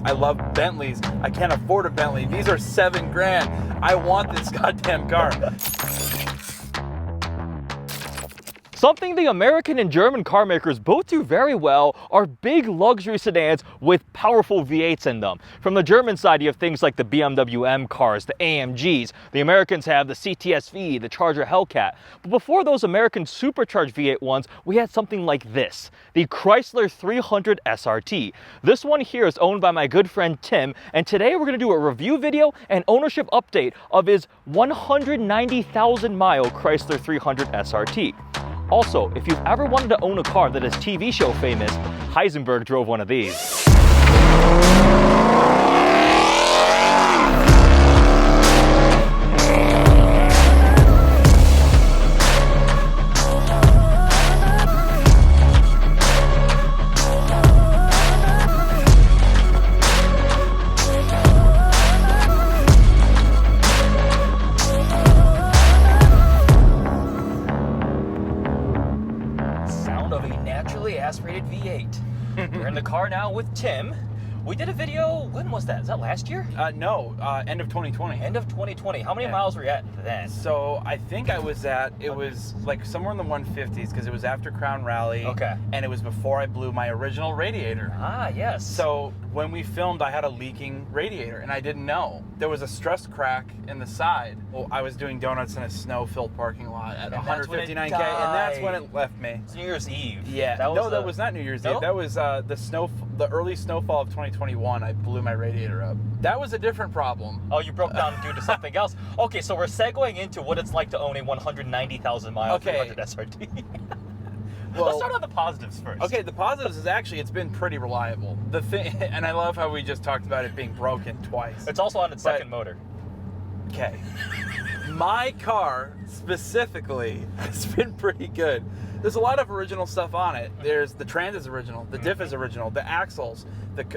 I love Bentleys. I can't afford a Bentley. These are $7 grand. I want this goddamn car. Something the American and German car makers both do very well are big luxury sedans with powerful V8s in them. From the German side, you have things like the BMW M cars, the AMGs. The Americans have the CTS-V, the Charger Hellcat. But before those American supercharged V8 ones, we had something like this, the Chrysler 300 SRT. This one here is owned by my good friend Tim, and today we're going to do a review video and ownership update of his 190,000 mile Chrysler 300 SRT. Also, if you've ever wanted to own a car that is TV show famous, Heisenberg drove one of these. Aspirated V8. We're in the car now with Tim. We did a video, when was that? Is that last year? No, end of 2020. End of 2020. How many miles were you at then? So I think I was at, it was like somewhere in the 150s because it was after Crown Rally. Okay. And it was before I blew my original radiator. Ah, yes. So when we filmed, I had a leaking radiator and I didn't know. There was a stress crack in the side. Well, I was doing donuts in a snow-filled parking lot at 159K, and that's when it left me. It's New Year's Eve. Yeah. That was not New Year's Eve. That was the early snowfall of 2021. I blew my radiator up. That was a different problem. Oh, you broke down due to something else. Okay, so we're segueing into what it's like to own a 190,000 mile 300 SRT. Well, let's start on the positives first. Okay, the positives is actually it's been pretty reliable. The thing, and I love how we just talked about it being broken twice. It's also on its second motor. Okay. My car specifically has been pretty good. There's a lot of original stuff on it. There's the trans is original, the diff is original, the axles,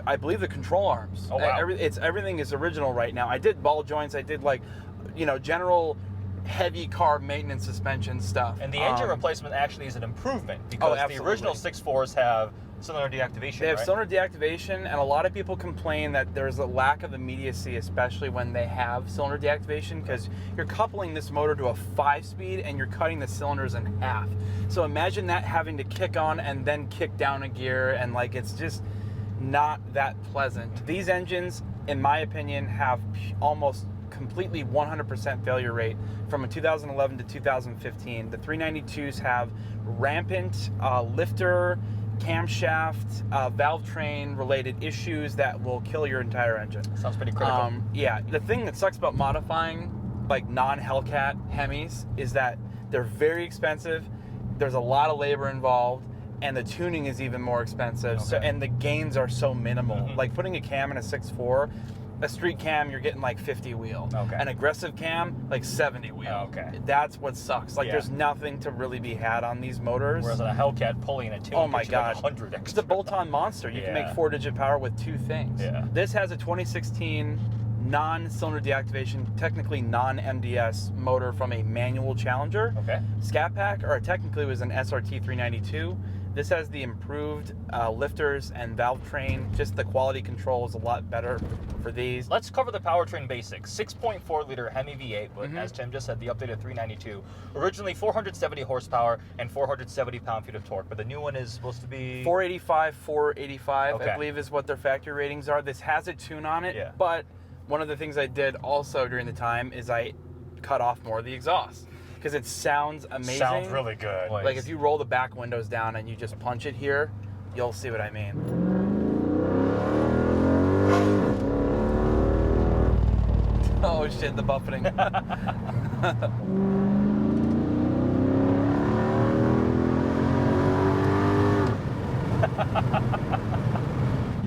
I believe the control arms. Oh wow. Everything is original right now. I did ball joints. I did general heavy car maintenance suspension stuff. And the engine replacement actually is an improvement because the original 6.4s have cylinder deactivation. They have cylinder deactivation, and a lot of people complain that there's a lack of immediacy, especially when they have cylinder deactivation, because you're coupling this motor to a 5-speed and you're cutting the cylinders in half. So imagine that having to kick on and then kick down a gear, and it's just not that pleasant. These engines, in my opinion, have almost completely 100% failure rate from a 2011 to 2015. The 392s have rampant lifter, camshaft, valve train related issues that will kill your entire engine. Sounds pretty critical. Yeah, the thing that sucks about modifying non-Hellcat Hemis is that they're very expensive. There's a lot of labor involved, and the tuning is even more expensive. Okay. So, and the gains are so minimal. Like putting a cam in a 6.4, a street cam, you're getting 50 wheel. Okay. An aggressive cam, 70 wheel. Okay. That's what sucks. There's nothing to really be had on these motors. Whereas on a Hellcat, pulling a 2 oh my god, 100 extra. It's a bolt-on monster. You can make 4-digit power with 2 things. Yeah. This has a 2016 non-cylinder deactivation, technically non-MDS motor from a manual Challenger. Okay. Scat Pack, or technically it was an SRT 392. This has the improved lifters and valve train. Just the quality control is a lot better for these. Let's cover the Powertrain Basics. 6.4 liter Hemi V8, but as Tim just said, the updated 392. Originally 470 horsepower and 470 pound-feet of torque, but the new one is supposed to be 485, 485, okay. I believe is what their factory ratings are. This has a tune on it, but one of the things I did also during the time is I cut off more of the exhaust, because it sounds amazing. Sounds really good. Like if you roll the back windows down and you just punch it here, you'll see what I mean. Oh shit, the buffeting.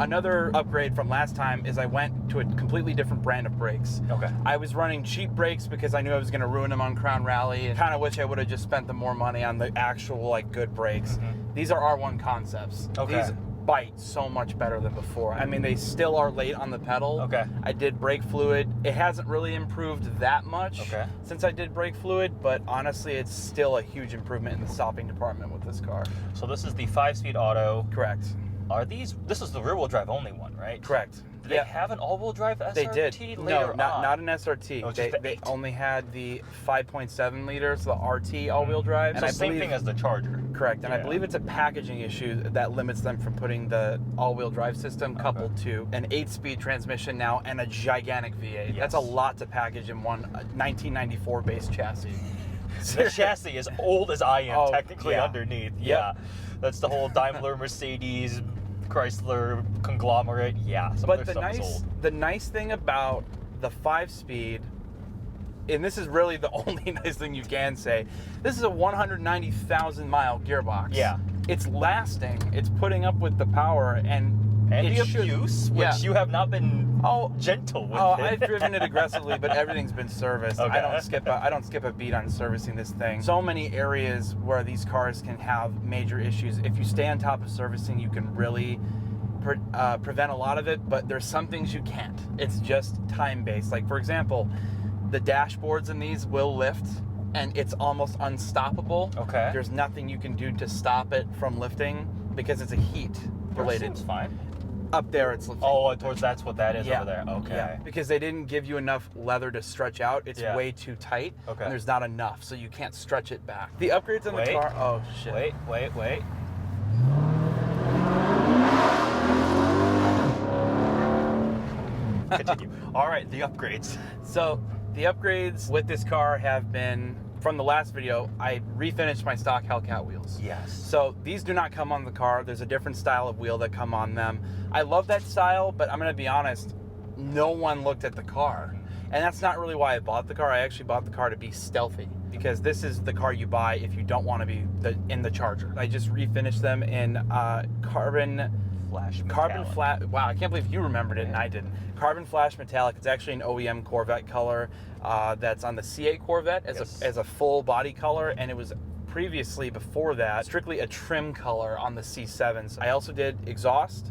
Another upgrade from last time is I went to a completely different brand of brakes. Okay. I was running cheap brakes because I knew I was going to ruin them on Crown Rally, and kind of wish I would have just spent the more money on the actual good brakes. These are R1 concepts. Okay. These bite so much better than before. I mean, they still are late on the pedal. Okay. I did brake fluid. It hasn't really improved that much since I did brake fluid, but honestly, it's still a huge improvement in the stopping department with this car. So this is the 5-speed auto. Correct. Are these, this is the rear-wheel drive only one, right? Correct. Did they have an all-wheel drive SRT They did. later No, on? not an SRT. Oh, just the they 8. only had the 5.7 liter, so the RT all-wheel drive. So And same thing as the Charger. Correct, and I Yeah. believe it's a packaging issue that limits them from putting the all-wheel drive system coupled to an 8-speed transmission now and a gigantic V8. Yes. That's a lot to package in one 1994 base chassis. The chassis is old as I am, technically yeah. underneath. Yep. Yeah, that's the whole Daimler, Mercedes, Chrysler conglomerate. Yeah, some of But their stuff is old. the nice thing about the 5-speed, and this is really the only nice thing you can say, this is a 190,000 mile gearbox. Yeah. It's lasting. It's putting up with the power and the it should- abuse, which yeah. you have not been gentle with. Oh, it. I've driven it aggressively, but everything's been serviced. Okay. I don't skip a beat on servicing this thing. So many areas where these cars can have major issues. If you stay on top of servicing, you can really prevent a lot of it, but there's some things you can't. It's just time-based. Like, for example, the dashboards in these will lift, and it's almost unstoppable. Okay. There's nothing you can do to stop it from lifting because it's a heat related. Seems fine. Up there, it's lifting. Oh, that's what that is Yeah. over there. Okay. Yeah, because they didn't give you enough leather to stretch out. It's Yeah. way too tight, Okay. and there's not enough, so you can't stretch it back. The upgrades on Wait. the car. Oh shit. Wait. Continue. All right, the upgrades. So the upgrades with this car have been, from the last video, I refinished my stock Hellcat wheels. Yes. So these do not come on the car. There's a different style of wheel that come on them. I love that style, but I'm gonna be honest, no one looked at the car. And that's not really why I bought the car. I actually bought the car to be stealthy, because this is the car you buy if you don't want to be in the Charger. I just refinished them in carbon flat. Wow, I can't believe you remembered it and I didn't. Carbon flash metallic. It's actually an OEM Corvette color that's on the C8 Corvette as a full body color, and it was previously, before that, strictly a trim color on the C7s. I also did exhaust,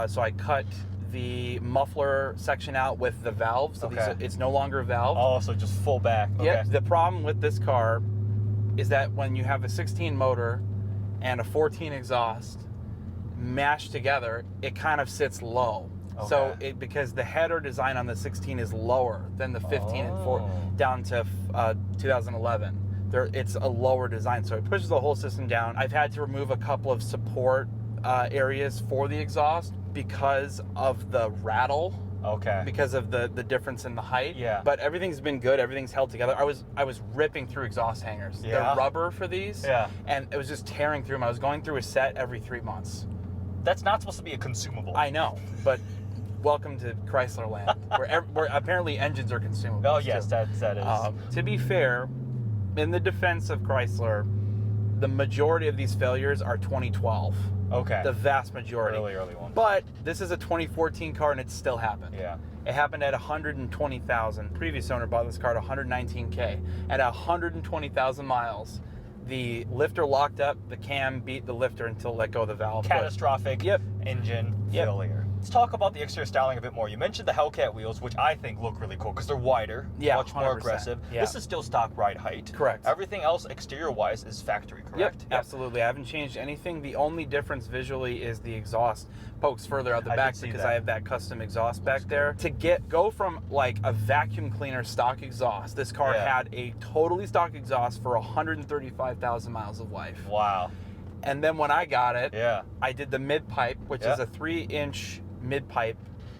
so I cut the muffler section out with the valve, so it's no longer a valve. Oh, so just full back. Okay. Yep. The problem with this car is that when you have a 16 motor and a 14 exhaust mashed together, it kind of sits low. Okay. So because the header design on the 16 is lower than the 15 and 4 down to 2011. It's a lower design, so it pushes the whole system down. I've had to remove a couple of support areas for the exhaust because of the rattle. Okay. Because of the difference in the height. Yeah. But everything's been good. Everything's held together. I was ripping through exhaust hangers. Yeah. They're rubber for these. Yeah. And it was just tearing through them. I was going through a set every 3 months. That's not supposed to be a consumable. I know, but welcome to Chrysler land, where apparently engines are consumable. Oh yes, that is. To be fair, in the defense of Chrysler, the majority of these failures are 2012. Okay. The vast majority. Early one. But this is a 2014 car and it still happened. Yeah. It happened at 120,000. Previous owner bought this car at 119K. At 120,000 miles, the lifter locked up, the cam beat the lifter until let go of the valve. Catastrophic engine failure. Let's talk about the exterior styling a bit more. You mentioned the Hellcat wheels, which I think look really cool because they're wider, much more 100%. aggressive. Yeah. This is still stock ride height. Correct. Everything else exterior-wise is factory, correct? Yep, absolutely. I haven't changed anything. The only difference visually is the exhaust pokes further out the back because I have that custom exhaust back there. To go from like a vacuum cleaner stock exhaust, this car had a totally stock exhaust for 135,000 miles of life. Wow. And then when I got it, Yeah. I did the mid pipe, which is a 3-inch mid pipe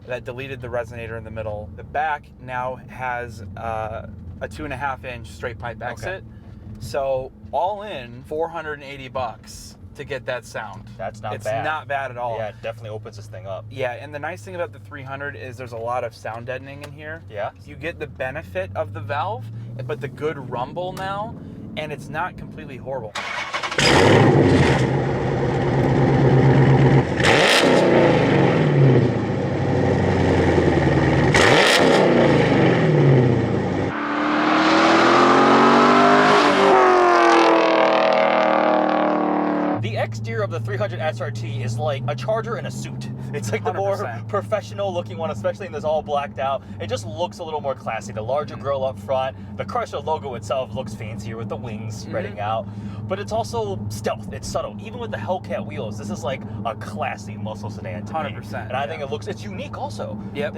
that deleted the resonator in the middle. The back now has a 2.5-inch straight pipe exit. So all in, $480 to get that sound. That's not bad. It's not bad at all. Yeah, it definitely opens this thing up. Yeah, and the nice thing about the 300 is there's a lot of sound deadening in here. Yeah. You get the benefit of the valve, but the good rumble now, and it's not completely horrible. The exterior of the 300 SRT is like a Charger in a suit. It's like the more 100%. professional looking one, especially in this all blacked out. It just looks a little more classy. The larger grille up front. The Chrysler logo itself looks fancier with the wings spreading out. But it's also stealth. It's subtle. Even with the Hellcat wheels, this is like a classy muscle sedan to me. 100%. And I think it's unique also. Yep.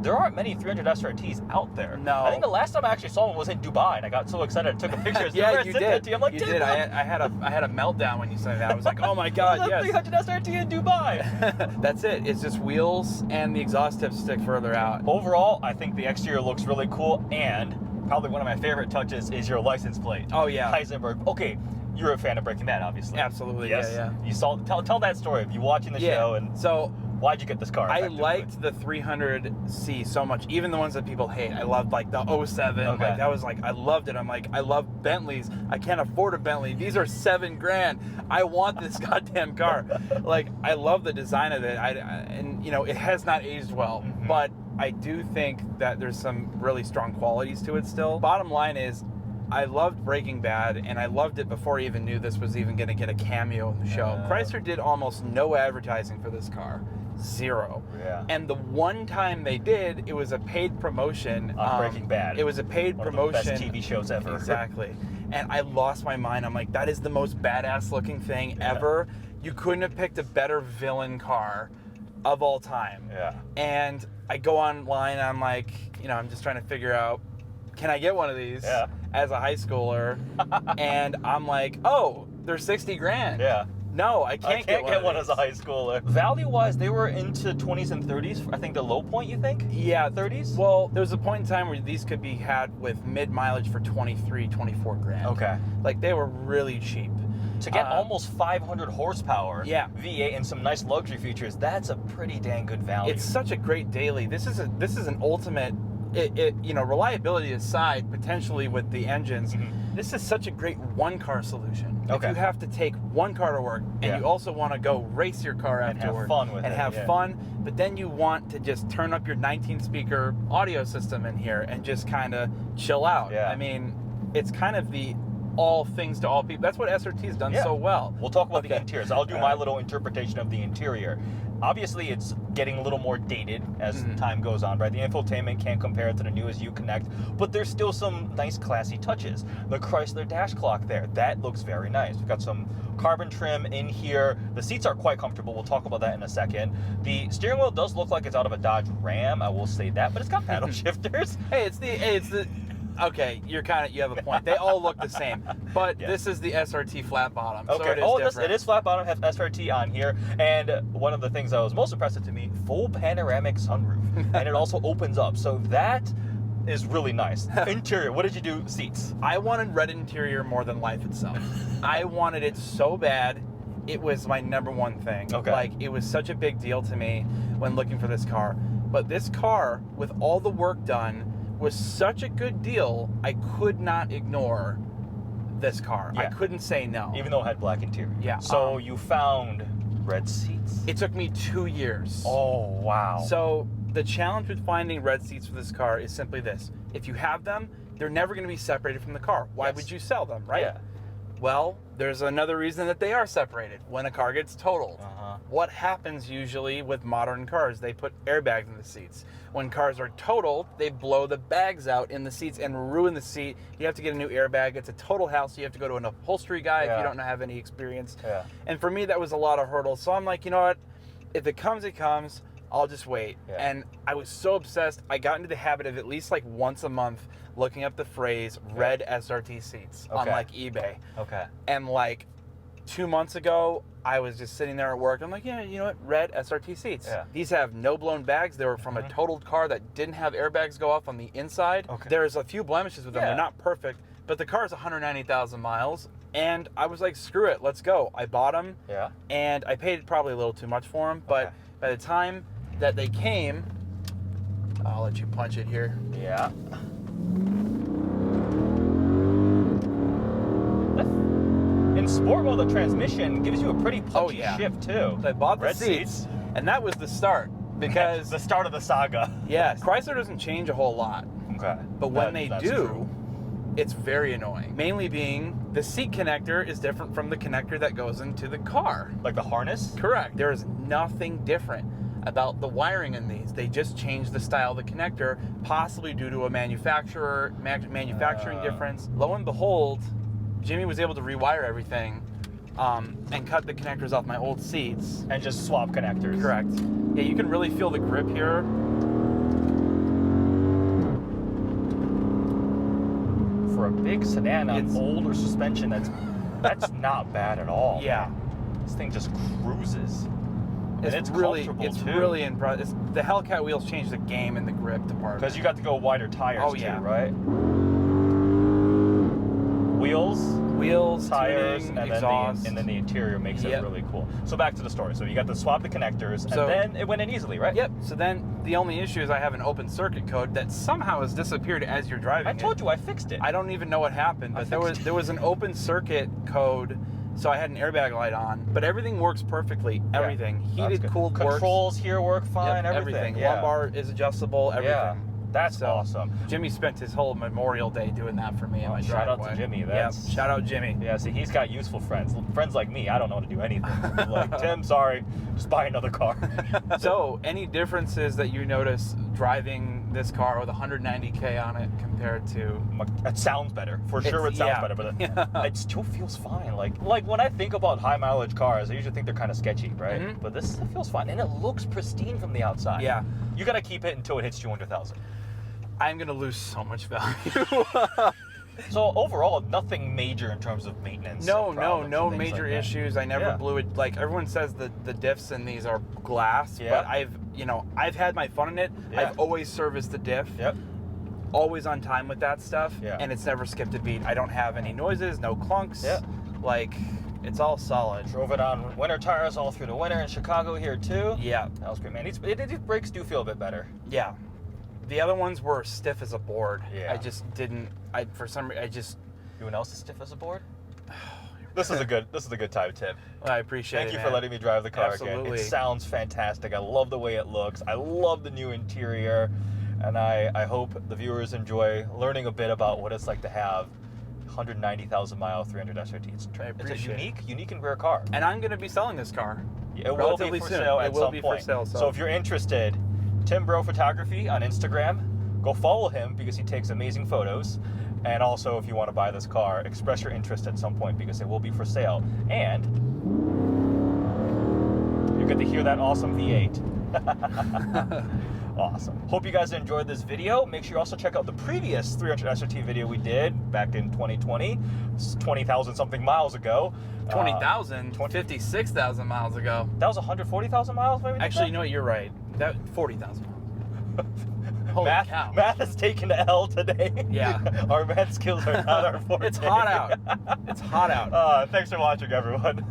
There aren't many 300 SRTs out there. No. I think the last time I actually saw one was in Dubai, and I got so excited I took a picture. Yeah, you did. I'm like, you did. I had a meltdown when you said that. I was like, oh my god, yes. 300 SRT in Dubai. That's it. It's just wheels and the exhaust tips stick further out. Overall, I think the exterior looks really cool, and probably one of my favorite touches is your license plate. Oh yeah. Heisenberg. Okay, you're a fan of Breaking Bad, obviously. Absolutely. Yes. Yeah. You saw. Tell that story of you watching the show, and so. Why'd you get this car? I liked the 300C so much, even the ones that people hate. I loved like the 07. Okay. Like that was like I loved it. I'm like I love Bentleys. I can't afford a Bentley. These are $7,000. I want this goddamn car. Like I love the design of it. And you know it has not aged well, but I do think that there's some really strong qualities to it still. Bottom line is, I loved Breaking Bad, and I loved it before I even knew this was even going to get a cameo in the show. Chrysler did almost no advertising for this car. Zero. Yeah. And the one time they did, it was a paid promotion. On Breaking Bad. It was a paid One promotion. of the best TV shows ever. Exactly. And I lost my mind. I'm like, that is the most badass looking thing ever. You couldn't have picked a better villain car of all time. Yeah. And I go online, and I'm like, you know, I'm just trying to figure out, can I get one of these as a high schooler? And I'm like, oh, they're $60,000. Yeah. No, I can't get one as a high schooler. Value-wise, they were into 20s and 30s. I think the low point, you think? Yeah. 30s? Well, there was a point in time where these could be had with mid-mileage for 23, 24 grand. Okay. Like, they were really cheap. To get almost 500 horsepower, Yeah. V8 and some nice luxury features, that's a pretty dang good value. It's such a great daily. This is an ultimate, you know, reliability aside, potentially with the engines, this is such a great one-car solution. Okay. If you have to take one car to work, and you also want to go race your car And have afterward, fun with and it, have yeah. fun, but then you want to just turn up your 19-speaker audio system in here and just kind of chill out. Yeah. I mean, it's kind of the all things to all people. That's what SRT's done so well. We'll talk about the interiors. I'll do my little interpretation of the interior. Obviously, it's getting a little more dated as time goes on, right? The infotainment can't compare it to the newest Uconnect, but there's still some nice classy touches. The Chrysler dash clock there, that looks very nice. We've got some carbon trim in here. The seats are quite comfortable. We'll talk about that in a second. The steering wheel does look like it's out of a Dodge Ram, I will say that, but it's got paddle shifters. It's the okay, you have a point. They all look the same, but this is the SRT flat bottom. Okay. So it is different. It is flat bottom, have SRT on here, and one of the things that was most impressive to me, full panoramic sunroof, and it also opens up. So that is really nice. Interior, what did you do? Seats. I wanted red interior more than life itself. I wanted it so bad. It was my number one thing. Okay. Like, it was such a big deal to me when looking for this car. But this car, with all the work done, was such a good deal, I could not ignore this car. Yeah. I couldn't say no. Even though it had black interior. Yeah. So you found red seats? It took me 2 years. Oh, wow. So the challenge with finding red seats for this car is simply this. If you have them, they're never going to be separated from the car. Why would you sell them, right? Yeah. Well, there's another reason that they are separated. When a car gets totaled. What happens usually with modern cars? They put airbags in the seats. When cars are totaled, they blow the bags out in the seats and ruin the seat. You have to get a new airbag. It's a total hassle. You have to go to an upholstery guy if you don't have any experience. Yeah. And for me, that was a lot of hurdles. So I'm like, you know what? If it comes, it comes. I'll just wait. Yeah. And I was so obsessed, I got into the habit of at least like once a month looking up the phrase red SRT seats on like eBay. Okay. And like 2 months ago, I was just sitting there at work. I'm like, yeah, you know what? Red SRT seats. Yeah. These have no blown bags. They were from a totaled car that didn't have airbags go off on the inside. Okay. There's a few blemishes with them. They're not perfect, but the car is 190,000 miles. And I was like, screw it, let's go. I bought them. Yeah. And I paid probably a little too much for them. But by the time that they came, I'll let you punch it here. Yeah. In sport mode, the transmission gives you a pretty punchy shift too. So I bought the red seats, and that was the start. Because the start of the saga. Yes, Chrysler doesn't change a whole lot. Okay. But when they do, It's very annoying. Mainly being the seat connector is different from the connector that goes into the car. Like the harness? Correct. There is nothing different about the wiring in these. They just changed the style of the connector, possibly due to a manufacturing difference. Lo and behold, Jimmy was able to rewire everything and cut the connectors off my old seats. And just swap connectors. Correct. Yeah, you can really feel the grip here. For a big sedan on older suspension, that's not bad at all. Yeah. This thing just cruises. It's really impressive. The Hellcat wheels changed the game in the grip department. Because you got to go wider tires too, right? Wheels, tires, tuning, and exhaust. then the interior makes it really cool. So back to the story. So you got to swap the connectors, and then it went in easily, right? Yep. So then the only issue is I have an open circuit code that somehow has disappeared as you're driving. I told you I fixed it. I don't even know what happened, but there was an open circuit code. So I had an airbag light on, but everything works perfectly. Everything. Heated, cooled, controls here work fine. Yep, everything. Lumbar is adjustable. Everything. Yeah. That's awesome. Jimmy spent his whole Memorial Day doing that for me in my driveway. Shout out to Jimmy. Shout out Jimmy. Yeah, see, he's got useful friends. Friends like me, I don't know how to do anything. Like, Tim, sorry, just buy another car. So, any differences that you notice driving this car with 190K on it compared to... It sounds better. For sure it sounds better, but it still feels fine. Like when I think about high mileage cars, I usually think they're kind of sketchy, right? Mm-hmm. But this feels fine, and it looks pristine from the outside. Yeah. You got to keep it until it hits 200,000. I'm going to lose so much value. So overall, nothing major in terms of maintenance. No major issues. I never blew it. Like everyone says the diffs in these are glass, but I've had my fun in it. I've always serviced the diff. Yep. Always on time with that stuff, and it's never skipped a beat. I don't have any noises, no clunks. Like it's all solid. Drove it on winter tires all through the winter in Chicago here too. Yeah, that was great, man. These brakes do feel a bit better. Yeah. The other ones were stiff as a board. Yeah. I just didn't. For some reason, I just. Anyone else is stiff as a board? This is a good time, Tim. Well, I appreciate it. Thank you for letting me drive the car Absolutely. again. It sounds fantastic. I love the way it looks. I love the new interior, and I hope the viewers enjoy learning a bit about what it's like to have 190,000 mile 300 SRT. It's a unique and rare car. And I'm going to be selling this car. It will be for sale at some point. So if you're interested, Tim Bro Photography on Instagram. Go follow him because he takes amazing photos. And also, if you want to buy this car, express your interest at some point because it will be for sale. And you get to hear that awesome V8. Awesome. Hope you guys enjoyed this video. Make sure you also check out the previous 300 SRT video we did back in 2020. 20,000 something miles ago. 20,000? 56,000 miles ago. That was 140,000 miles maybe? Actually, you know what? You're right. That 40,000. Holy cow. Math has taken a L today. Yeah. Our math skills are not our forte. It's hot out. It's hot out. Thanks for watching, everyone.